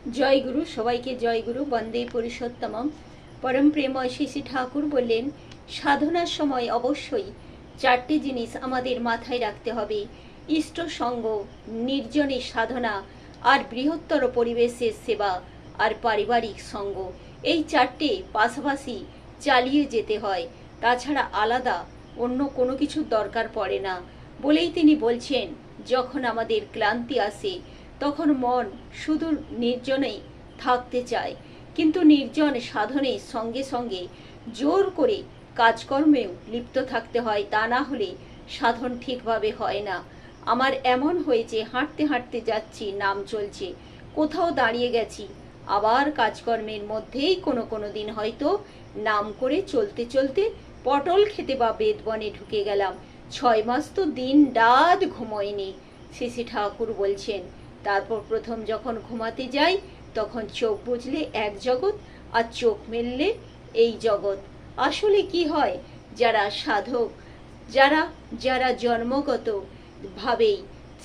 জয় গুরু, সবাইকে জয় গুরু। বন্দে পুরুষোত্তমম। পরম প্রেময় শ্রী শ্রী ঠাকুর বললেন, সাধনার সময় অবশ্যই চারটি জিনিস আমাদের মাথায় রাখতে হবে: ইষ্ট সঙ্গ, নির্জনের সাধনা, আর বৃহত্তর পরিবেশের সেবা, আর পারিবারিক সঙ্গ। এই চারটে পাশাপাশি চালিয়ে যেতে হয়, তাছাড়া আলাদা অন্য কোনো কিছুর দরকার পড়ে না। বলেই তিনি বলছেন, যখন আমাদের ক্লান্তি আসে তখন মন শুধু নির্জনেই থাকতে চায়, কিন্তু নির্জন সাধনের সঙ্গে সঙ্গে জোর করে কাজকর্মেও লিপ্ত থাকতে হয়, তা না হলে সাধন ঠিকভাবে হয় না। আমার এমন হয়েছে, হাঁটতে হাঁটতে যাচ্ছি, নাম চলছে, কোথাও দাঁড়িয়ে গেছি, আবার কাজকর্মের মধ্যেই কোনো দিন হয়তো নাম করে চলতে চলতে পটল খেতে বা বেদবনে ঢুকে গেলাম। 6 মাস তো দিন রাত ঘুমোয়নি। শ্রী ঠাকুর বলছেন, তারপর প্রথম যখন ঘুমাতে যাই তখন চোখ বুঝলে এক জগৎ, আর চোখ মেললে এই জগৎ। আসলে কি হয়, যারা সাধক, যারা যারা জন্মগত ভাবেই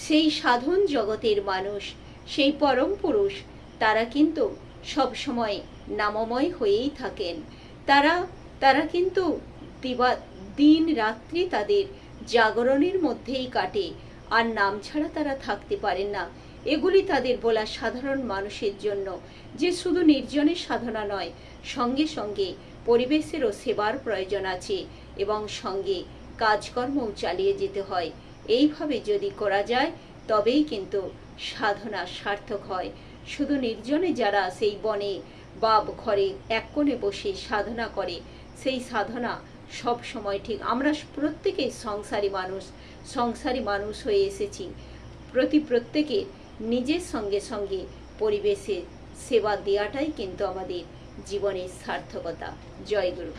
সেই সাধন জগতের মানুষ, সেই পরম পুরুষ, তারা কিন্তু সব সময় নামময় হয়েই থাকেন। তারা তারা কিন্তু দিন রাত্রি তাদের জাগরণের মধ্যেই কাটে, আর নাম ছাড়া তারা থাকতে পারেন না। এগুলি তাদের বলা সাধারণ মানুষের জন্য, যে শুধু নির্জনের সাধনা নয়, সঙ্গে সঙ্গে পরিবেশেরও সেবার প্রয়োজন আছে, এবং সঙ্গে কাজকর্মও চালিয়ে যেতে হয়। এইভাবে যদি করা যায় তবেই কিন্তু সাধনা সার্থক হয়। শুধু নির্জনে যারা সেই বনে বা ঘরে এক কোণে বসে সাধনা করে, সেই সাধনা সব সময় ঠিক। আমরা প্রত্যেকেই সংসারী মানুষ হয়ে এসেছি। প্রত্যেকে নিজের সঙ্গে সঙ্গে পরিবেশের সেবা দেওয়াটাই কিন্তু আমাদের জীবনের সার্থকতা। জয় গুরু।